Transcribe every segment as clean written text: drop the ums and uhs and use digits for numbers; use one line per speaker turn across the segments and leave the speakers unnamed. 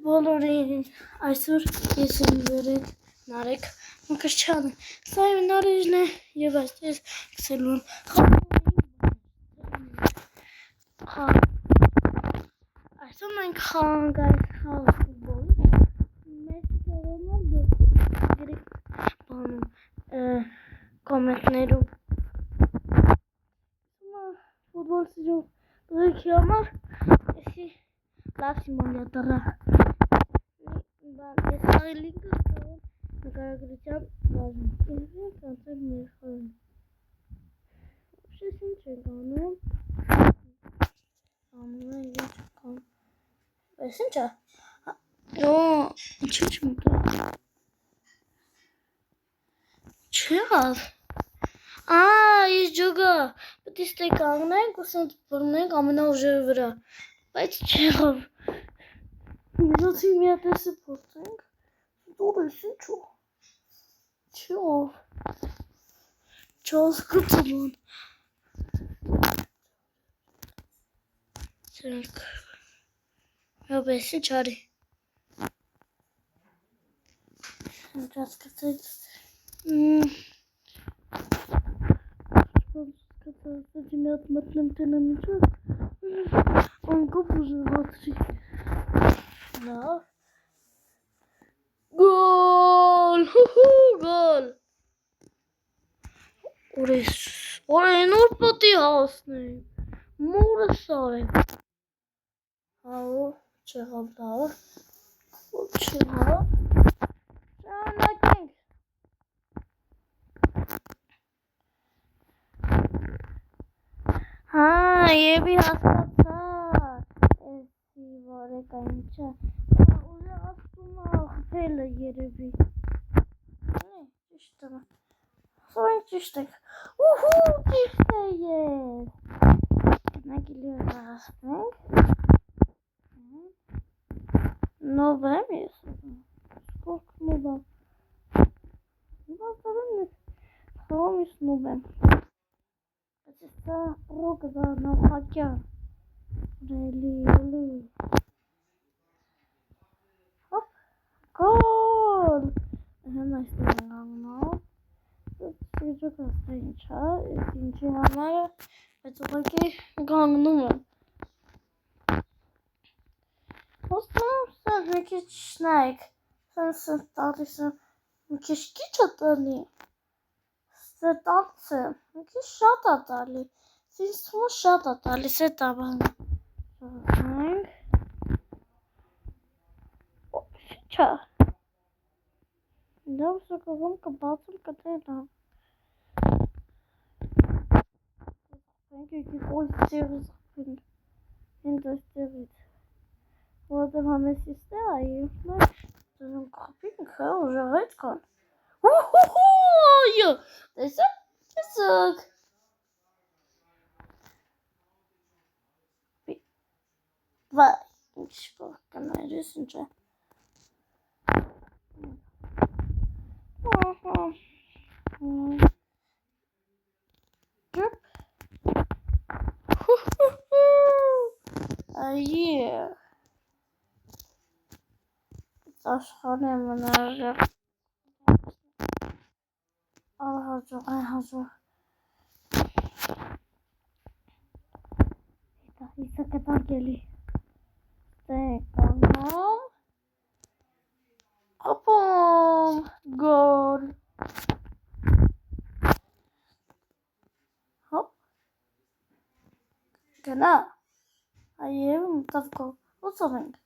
Բոլորին այսօր ես եմ վերել Նարեկ Մկրտչյանը, սա իմ նարեժն է և այստեղ սկսելու եմ այսօր մենք խաղանք այս խաղը ֆուտբոլը, Մեսսի Ռոնալդո գրեք բանում կոմենտներում ֆուտբոլ սիրող գրեքի համար էսի լավ սիմուլյատորա ես խաղի լինքը կտավեմ նկարագրության բաժում ինձ կանցել մեր խաղին ուշես ինչ ենք անում ես ինչ է ինչ մտա չեղավ ես ջոգա պետք է ստե կանգնենք ու սենց բռնենք ամենաուժերի վրա բայց չեղավ Մինացի մի հատ էսը փորձենք դուր ես ինչու չեղավ չհասկացան Սրանք հապ ես ինչ արի ինչ հասկացեց Կտասեցի մի հատ մտնեմ տենեմ ինչով անկապ ուժը վացրի լավ գոլ գոլ Օրեն ուր պտի հասնենք մորս արենք հաո չեղավ լավ չեղավ շարունակենք Եվի հասկացա էսի վարեկա ինչա ուժը ասում է խփելը երևի ճիշտ է սովենք ճիշտ եք ճիշտ է ես գնագիլի հասնենք նով եմ ես սպորք նով եմ խաղում ես նով եմ Սա ռոկը դա նախակյա ռելի հոպ գոլ հեն այստեղ են անգնով սեջոք աստ ինչա ես ինչի համար բայց ուղղակի գանգնում եմ ոստում սենց մի քիչ նայք սենց տալիս եմ մի քիչ քիչ է տալի Տալիս է, մի քիչ շատ է տալի, ինձ թվում է շատ է տալիս է տաբանը Չէ Լավ սակողում կբացում կտենամ Եկեք այստեղից խփենք հենց այստեղից որովհետև համեսի ստեղ է և մենք խփենք ուժեղից կան Այո, տեսեք, տեսեք Վայ, ինչ պողկանար ես ինչ է Ջուպ Այե Աշխան է մնարժեղ Հաջող Իսա կտարկելի Տեկանում Հոպում Գոլ Հոպ Գնա Այև մտավ գոլ Ոսով ենք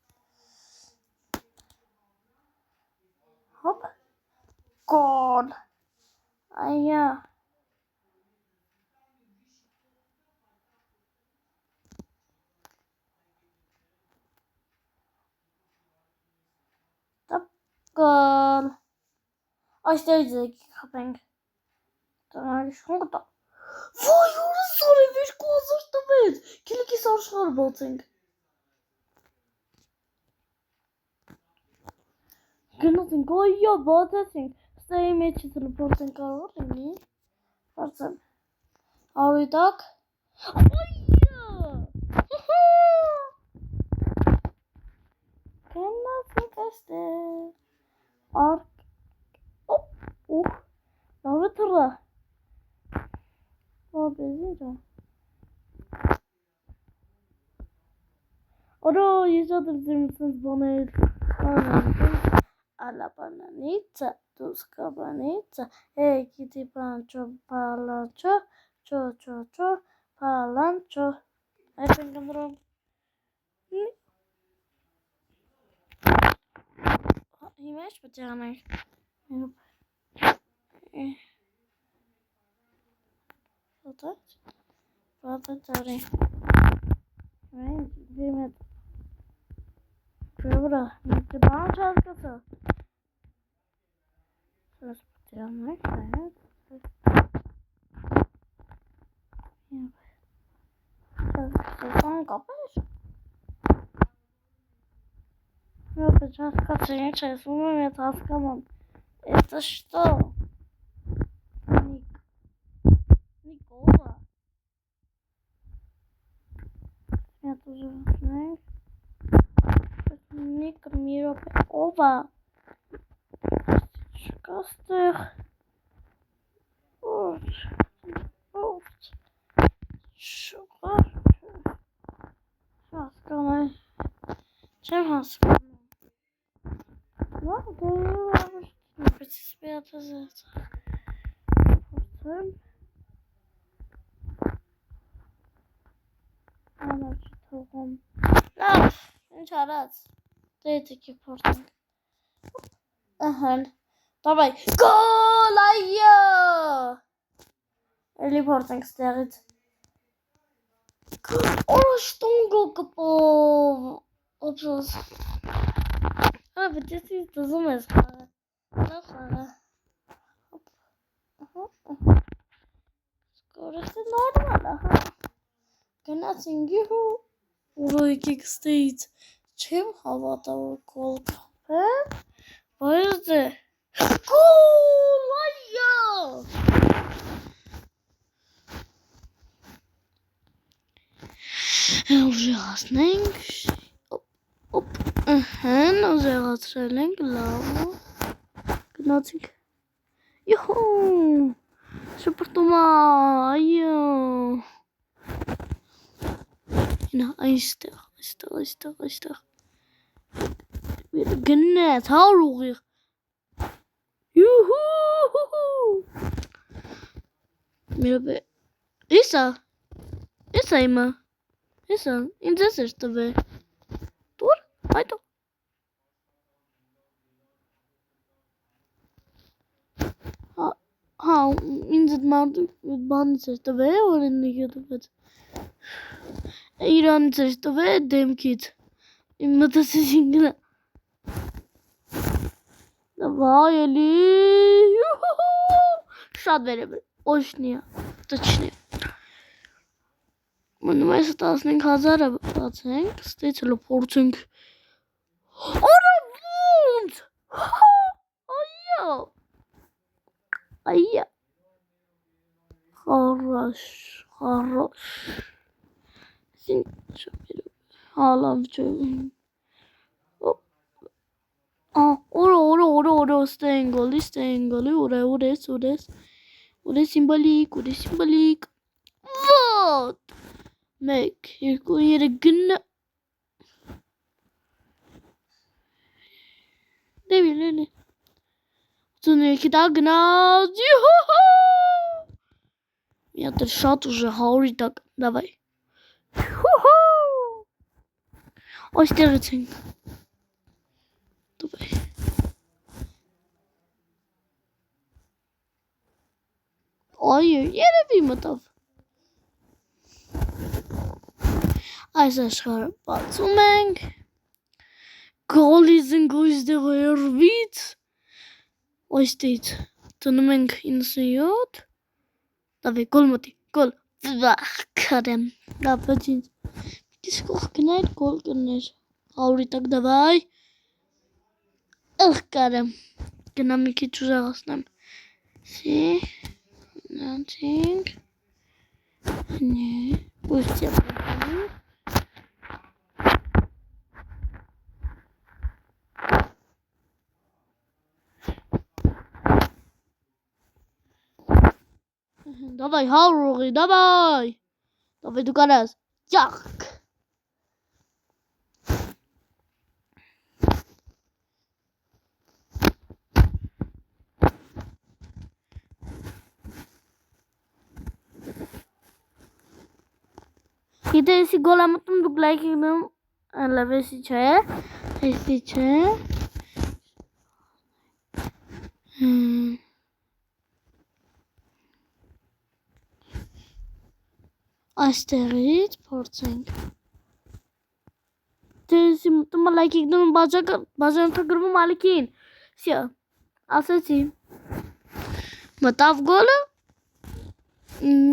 Հոպ Գոլ Այա Գոլ Այստեղից եկեք խփենք Տնագի շուն կտա Վայ ուրս արև 2000 տվեց Կիլիկիս աշխարհ բացենք Գնացենք այա բացեցինք Ստայի մեջից լպորտեն կարող լինի Հարցեմ Արույտակ Այա Գնաց Արկեստ է։ Ուխ, լավ է թռա։ Ապես ինչ է։ Oro, ես ադրձեմ սենց բաներ։ Alla bananita, tusca banita, kitty pancho, palancho, cho, palancho. I think I'm wrong. He matched with Jammer. What? Sorry. Right, we met. Trevor, the bounce has got so. Let's put it on my side. Сейчас катается, с умами таскамом. Это что? Никола. Я тоже знаю. Ник Миропова. Шкастер. Шукар. Шасканы. Чем хасканы? What do you have? Participate as it. No, inşallah. Dedik important. Dabei. Goal! Ayo! Reporting started. Oh, stungo kapo. Options. Aber das ist das Umesfahrer. Nachfahrer. Skor ist normal. Genau, sind you. Oraya kickstayt. Çem havada o gol kapı. Bayıldı. Gol! Ayya! Ужасный. Оп. Ужасный. Глава. Гнатик. Юху! Супер тума. Ayya. Yine ayıstır. Bir gönnet havluğu. Yuhu. Merhaba. İsa mı? İsa, incesin tabi. Dur, haydi. Incet mardı. Bani seçti ve öğrendik YouTube. İran seçti ve demkit. İmmete seçingine. Давай, Али. Шат verebilir. Oşniya. Точнее. Монимайся тасник хазара баценк. Стей телепортинг. Оравунт. Ayya. Хорош. Sen hala bir şey. Ora, staying goal, ora symbolique. What? Make, hier kon je de gunne. Ne. Toen ik daar genau. Ja, der shot уже hori tak. Давай. Ось терцинг. Давай. Hayır, yere bir mataf. Aysa schar Batsumeng. Goalies größter Erwit. Ось steht. Tunmeng insiot. Давай, гол. Kadem. Да, почти. Сколько нет гол, конечно. Аuri так давай. Kadem. Динамики ужасным. Си. Nothing. Не. Пусть я попаду. Давай, Հաուրուղի, давай. Давай, դու կարաս։ Յակ։ Եթե էսի գոլ եմ մտնում, դուք լայք եղնում, լավ էսի չէ, էսի չէ։ Այստեղից փորձենք։ Դե էսի մտնում լայք եղնում բաժանորդագրվում ալիքին։ Всё, ասեցի։ Մտավ գոլը։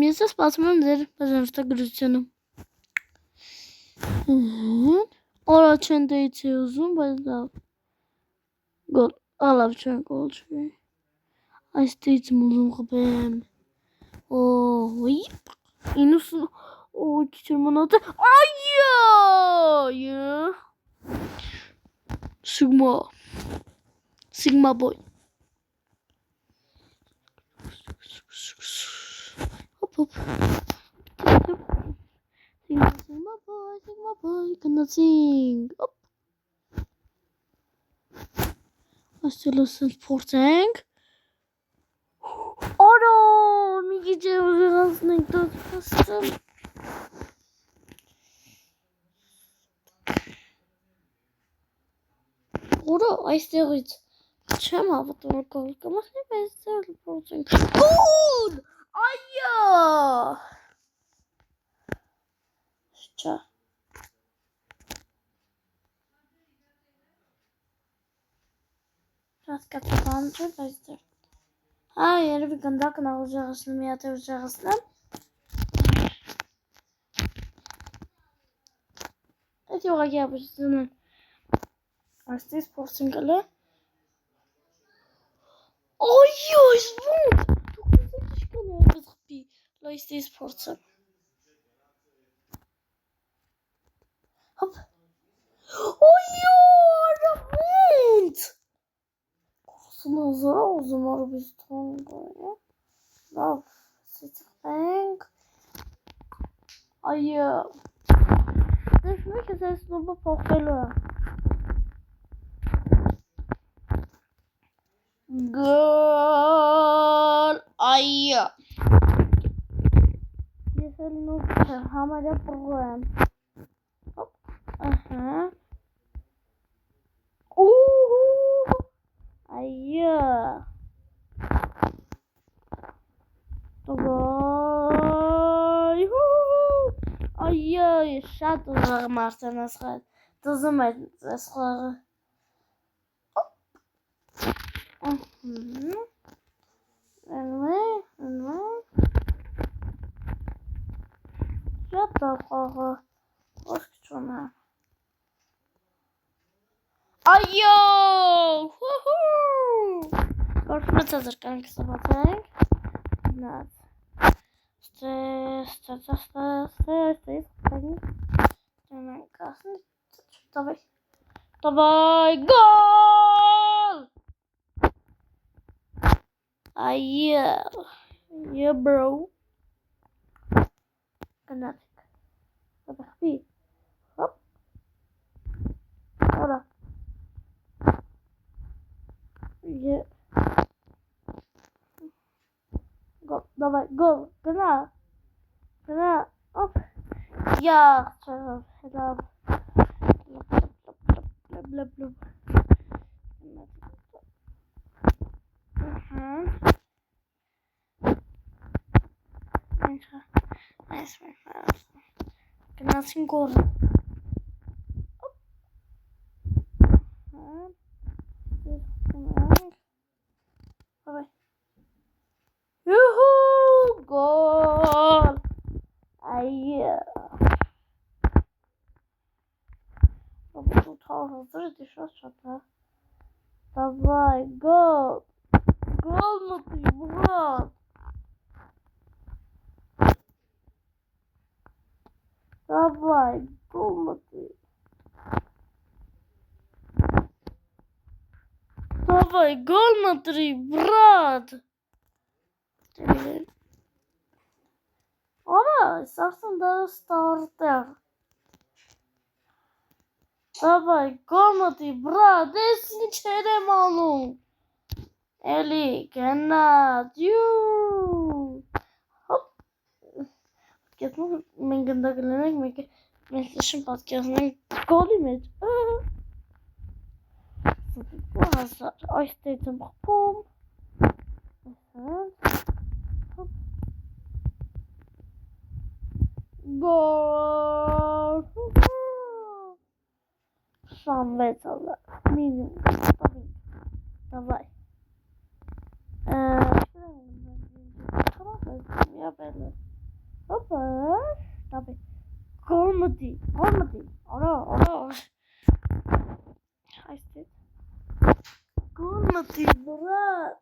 Ես սպասում եմ ձեր բաժանորդագրությունը։ Առաջին դեիցի ուզում, բայց լավ։ Գոլ, ալավ չեն գոլ չի։ Այս դեից ուզում խփեմ։ Օ, 90, օ, քիչ մնաց։ Այո։ Sigma boy։ Հոп։ Sigma boy, գնացինք։ Հոպ։ Աստելոս փորձենք։ Օրո, մի քիչ ուզեցնենք դու փաստը։ Օրո, այստեղից չեմ հավատում գոլ կմախնի, բայց այստեղ փորձենք։ Գոլ! Այո! Չա։ Հասկացա բան չէ, բայց դեռ։ Երևի գնդակն ուժեղացնում, մի հատ ուժեղացնեմ։ Այդ ուղղակի ապուշտում եմ։ Այստեղ փորձենք ալը։ Այո, ես ոնց։ Դուք ինչ կանեք խփի։ Այստեղ փորձեմ։ Հոպ։ Այո, ոնց։ Ուզում արուբից թոնգ է։ Լավ, սեցխենք։ Այո։ Դες մեկ ես նոբը փոխվելու է։ Գոլ, այո։ Ես էլ նոբ չէ, համարյա պրո եմ։ Հոպ, ահա։ Այո։ Այո, ես շատ ուժեղ մարդ եմ ասխալ։ Դզում է այս խաղը։ Շատ լավ խաղը։ Ոչ չունը։ Այո! Գործում կանք սվացենք։ Նած։ Давай, гол! Yeah, bro. Канатик. Подохви. Хоп. Ora. Yeah. Go. Давай, гол. Гна. Оп. Я. Hello. Блub. Nice. Nothing good. Yoo-hoo! Goal! Այո։ Смотрите, что-то. Давай, гол! Гол, ну ты, брат! Давай, гол, ну ты! Давай, гол, смотри, брат! Սարսն դարը ստարտեղ։ Դավայ, գոմոտի, բրատ, ես ինչեր եմ անում։ Էլի, գնաց, հոպ, կեզնում մենք գնդակը լենենք, մենք լշն պատկերնենք գոլի մեջ։ Այս տեց եմ խպում, գոլ, 26 հազար, մինիմում, դավայ, հոպա, դավայ, գոլմտի, արա, այս տեց, գոլմտի, բրատ,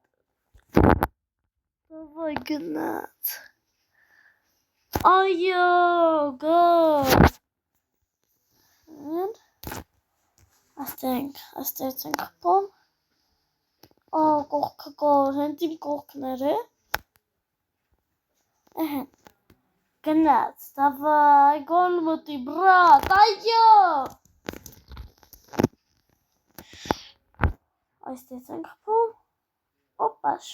դավայ գնաց, այո, գոլ, աստենք ենք խպում, կողքը գոլ, հենց իմ կողքներ է, գնաց, դավայ, գոլ մտի, բրատ, այո, այստեղ ենք խպում, օպաշ,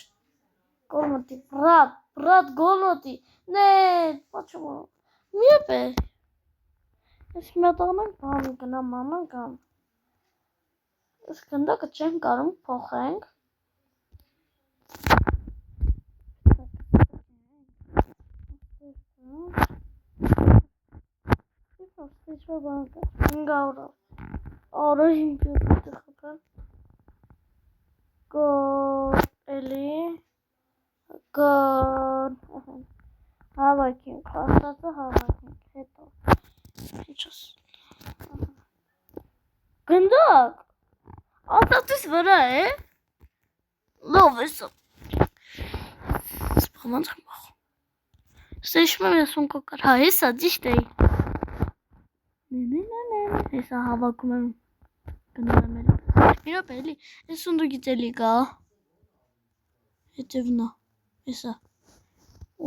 գոլ մտի, բրատ, գոլ մտի, նետ, պաչում, միեպ է, ես միատաղնենք բան գնամ անանք ամ, ես գնդակը չենք կարում փոխենք, Արա հիմք է խպեմ, գոլ, էլի, գոլ, հավաքենք, հաստացը հավաքենք, հետո, ինչոս, գնդակ, ատատիս վրա է, լով էսա, սպղամանց եմ բախում, սեշում եմ ես ունկո կար, հա, էսա, ճիշտ էի, Հեսա հավաքում եմ գնում եմ էլի, իրոպ էլի, ես ունդուգից էլի կա, հետևնա, հեսա,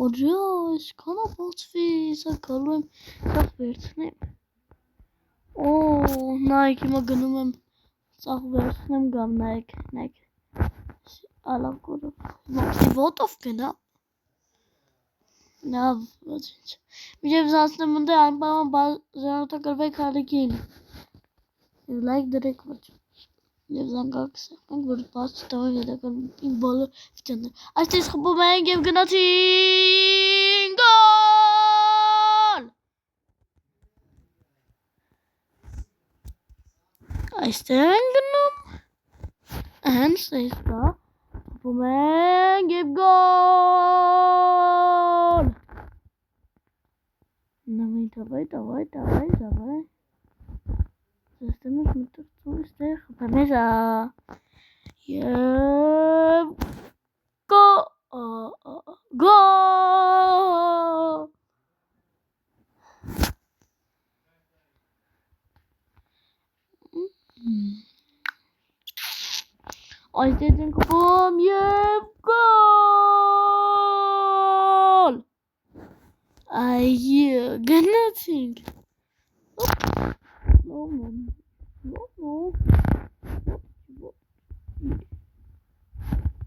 օրյա, ես կանա բացվի, հեսա կալու եմ սաղ վերցնեմ, նայք հիմա գնում եմ սաղ վերցնեմ գամ, նայք, ալավ գորով, ոտով գնա, Լավ, ոչ ինչ, միջև զանցնեմ ընդե այն պայման ժանոտակրվեք հալիքին, և լայք դրեք ոչ, և զանգակ սեղնենք, որ բաց չտավեք հետական իմ բոլոր վիդեոներ, այստեղ խպում ենք և գնացին, գոլ, այստեղ են գնում, հենց էստա, խպում ենք և գոլ, Давай. Застанешь մտածում ստեղ խփեմ եզա և գոլ այստեղ ենք խփում և գոլ այո գնացինք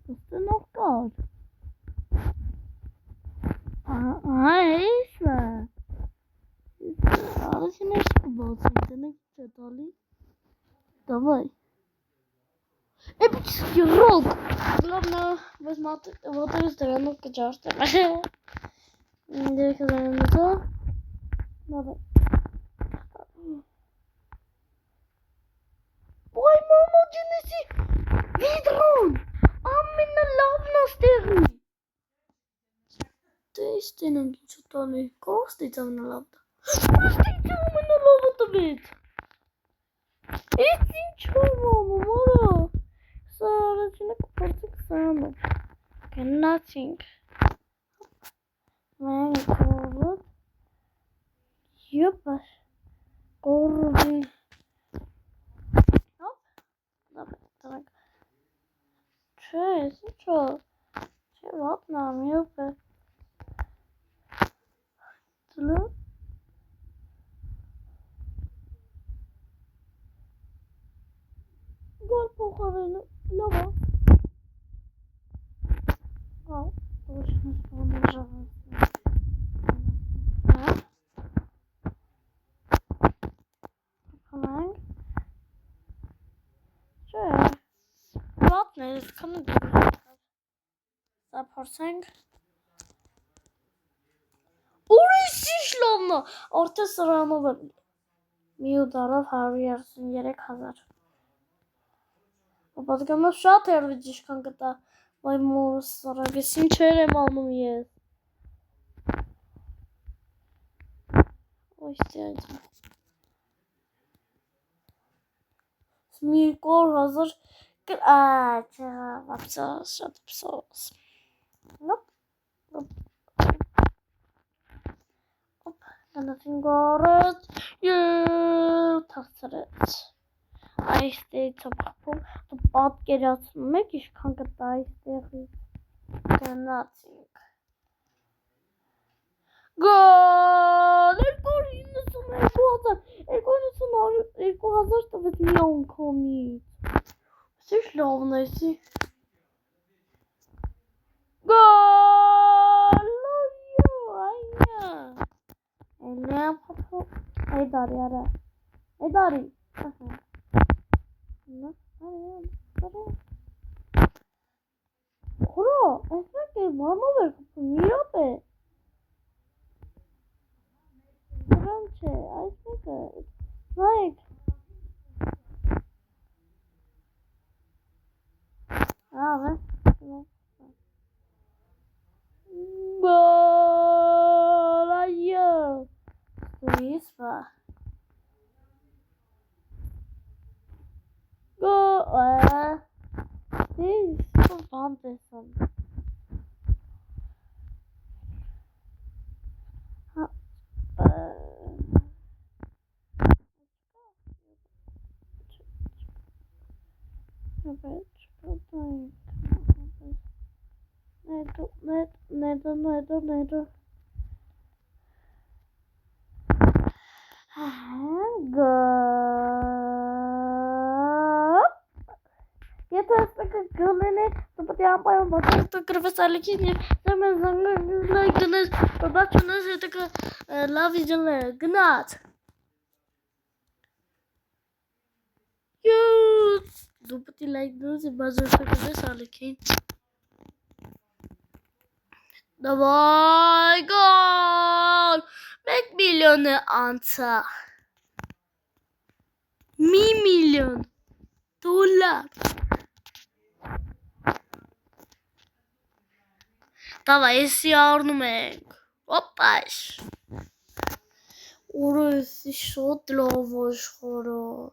Este noch kalt. Isso. Alles in der Schule sind nicht total. Давай. Эпич рок. Главное, возьмите вот эту сторону качаете. Делаем это. Давай. Ой, мама, Genesis. Видрон. Ամենը լավն աստեղի։ Դե իստեն ենք ինչ տալի, կողստից ամենալավը։ Կողստից ամենալավը տվեց։ Էս ինչով անում, արա։ Սա առաջինը կպործիկ սանում։ Գնացինք։ Մենք կողոտ։ Յուպաշ։ Կողոտ։ Հոպ։ Դավայ։ Չէ, ես ինչով։ Չէ, վապնամ, յուպե։ Tülo. Gol pokarını. Lava. Al. Başını spawneracağım. Bakalım. Şöyle. Rahat neyiz? Kanı görüyoruz. Zaparsang. Orası işlemle. Orta sıramı var. Miudarov harviyarsun yere kazar. Подготовка шатер видишь, как это моему сорокосим черем алмует. Ой, сядь. Смиркор hazır. Вообще, что-то псос. Nope. Оп, nothing got it. You touched it. I stayed to pop the bot get out to make you can't get die there. Nothing. Gol! Eko hazır da with me on commit. Славно си. Gol! Ayya. Ne yapalım? Ay dari ara. Ay dari. Ne? Hadi. Kuro, esmek de mama ver kapı. Mirabe. Franche, esmek. Like. Abi. Gol! Ayya. Suíça. Gol! Sim, Anderson. Nedo. Это такая гулина, то потом поймем, потом то кровосалики, самое zangai гнат, побачу нас это такая лавизеле гнат. Ю, дупати лайк нас и базар то кровосалики. Давай, гол! Make миллионы анца. $1 million. Давай, если орнумент. Опаш. Orası şu lavaş horo.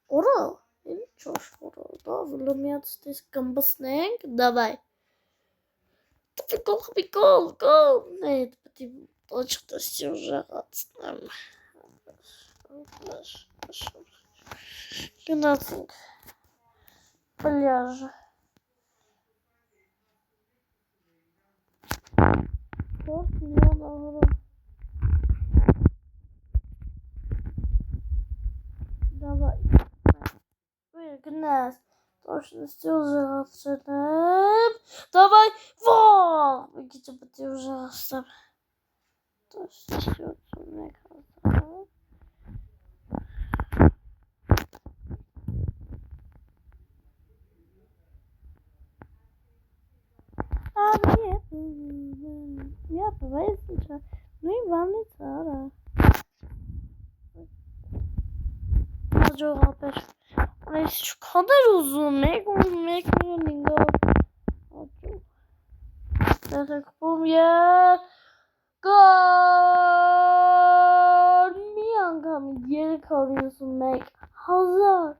Ора? Или что хoro? Да, влюбляют здесь камбасненг. Давай. Гол. Нет, ты точно уже отстанем. Nothing. Пляж. Давай. Выгнать. Точно уже отсюда. Давай. Во! Видите, ты ужасно. Точно все мне кажется. Я повесила. Ну и вам не цара. Cevap ver. Ay şu kadar uzun. Mekmeningo. Zaten kupum ya. Gol. Miyankam geri kalıyorsun Mek. Hazır.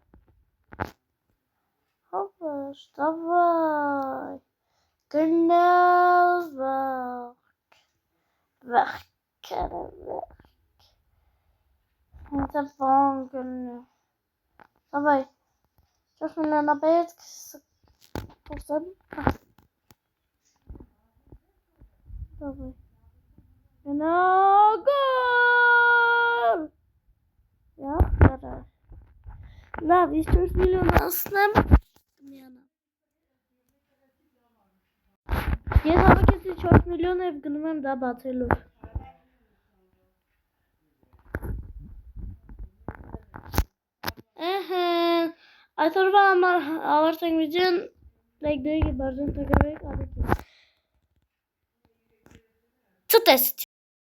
Hoppers. Davay. Genau. Weg. Это бангально. Давай. Сейчас меня наберет. Давай. No goal! Ya karar. Love is 4 milyon aslında. Yes, ama kesin 4 milyon ev günümüm daha batırılır. I thought about our television like doing a version to correct other things. To test.